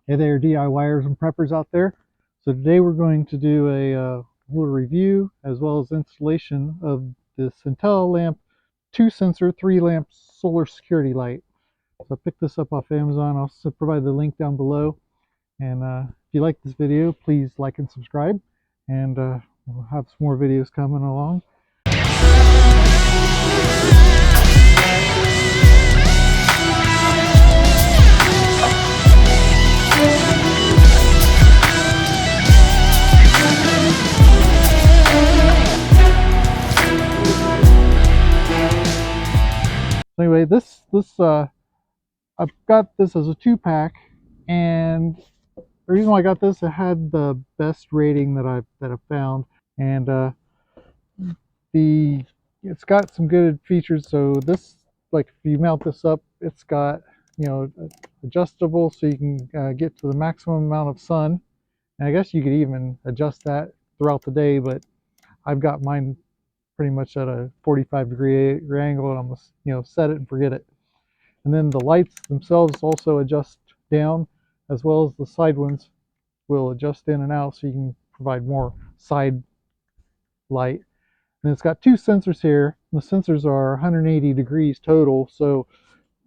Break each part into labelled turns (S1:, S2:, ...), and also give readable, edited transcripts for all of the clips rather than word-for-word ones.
S1: Hey there, DIYers and preppers out there. So today we're going to do a little review as well as installation of this Intelamp 2 sensor 3 lamp solar security light. So I picked this up off Amazon. I'll also provide the link down below. And if you like this video, please like and subscribe. And we'll have some more videos coming along. So anyway, I've got this as a 2-pack, and the reason why I got this, it had the best rating that I've found, and the it's got some good features. So this, like, if you mount this up, it's got, adjustable, so you can get to the maximum amount of sun. And I guess you could even adjust that throughout the day, but I've got mine pretty much at a 45-degree angle, and I'm just, set it and forget it. And then the lights themselves also adjust down, as well as the side ones will adjust in and out, so you can provide more side light. And it's got 2 sensors here. The sensors are 180 degrees total, so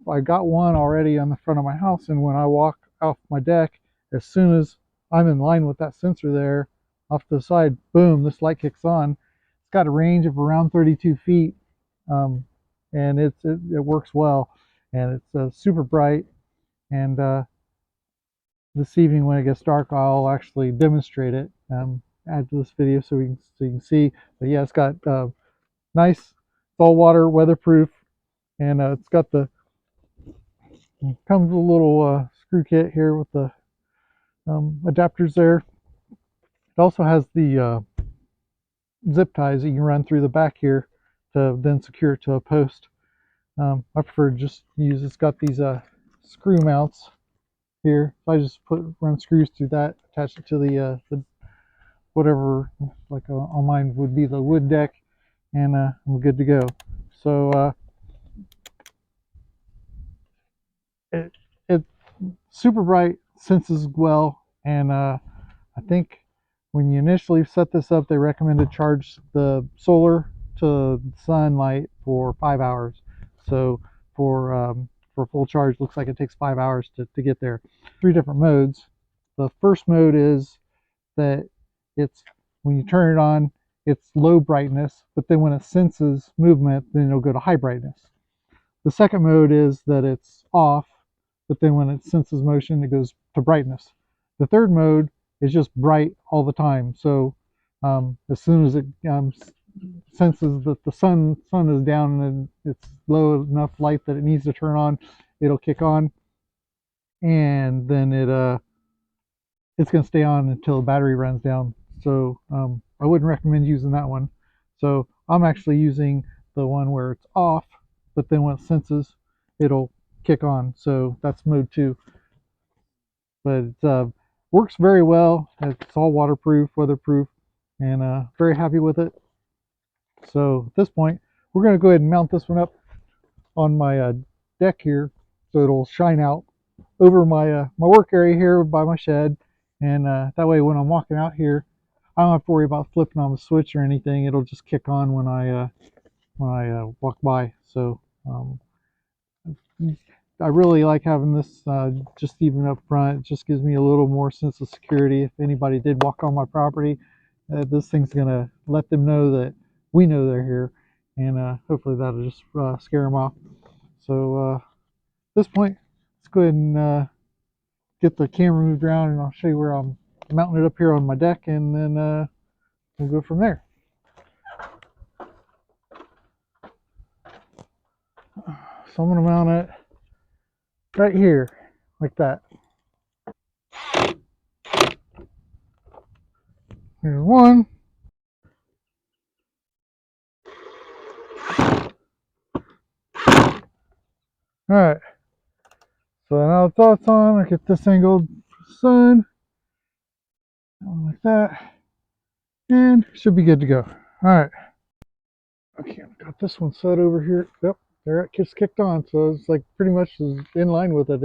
S1: I got one already on the front of my house, and when I walk off my deck, as soon as I'm in line with that sensor there off to the side, boom, this light kicks on. It's got a range of around 32 feet, and it works well, and it's super bright. And this evening when it gets dark, I'll actually demonstrate it, add to this video so you can see. But yeah, it's got nice, it's all water weatherproof, and it's got the, comes with a little screw kit here with the adapters there. It also has the zip ties that you can run through the back here to then secure it to a post. I prefer to just use, it's got these screw mounts here. So I just run screws through that, attach it to the whatever, like on mine would be the wood deck, and I'm good to go. So it's super bright, senses well, and I think when you initially set this up, they recommend to charge the solar to sunlight for 5 hours. So for full charge, looks like it takes 5 hours to get there. 3 different modes. The first mode is that it's, when you turn it on, it's low brightness, but then when it senses movement, then it'll go to high brightness. The second mode is that it's off, but then when it senses motion, it goes to brightness. The third mode is just bright all the time. So as soon as it senses that the sun is down and it's low enough light that it needs to turn on, it'll kick on, and then it's going to stay on until the battery runs down. So I wouldn't recommend using that one. So I'm actually using the one where it's off, but then when it senses, it'll kick on. So that's mode 2. But it works very well. It's all waterproof, weatherproof, and very happy with it. So at this point, we're going to go ahead and mount this one up on my deck here, so it'll shine out over my work area here by my shed, and that way when I'm walking out here, I don't have to worry about flipping on the switch or anything. It'll just kick on when I walk by. So I really like having this just even up front. It just gives me a little more sense of security. If anybody did walk on my property, this thing's gonna let them know that we know they're here, and hopefully that'll just scare them off. So at this point, let's go ahead and get the camera moved around, and I'll show you where I'm mounting it up here on my deck, and then we'll go from there. So I'm gonna mount it right here, like that. Here's one. All right. So now the thoughts on, I get this angled sun, like that, and should be good to go. All right. Okay, I've got this one set over here. Yep, there it just kicked on. So it's like pretty much in line with it.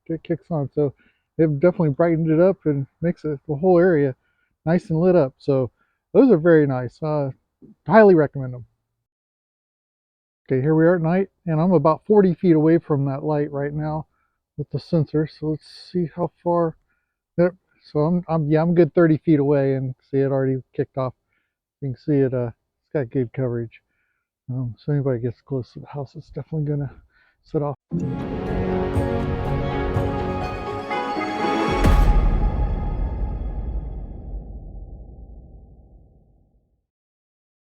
S1: It kicks on. So they've definitely brightened it up and makes it the whole area nice and lit up. So those are very nice. Highly recommend them. Okay, here we are at night, and I'm about 40 feet away from that light right now with the sensor. So let's see how far. Yep. So I'm good 30 feet away, and see it already kicked off. You can see it. It's got good coverage. So anybody gets close to the house, it's definitely gonna set off.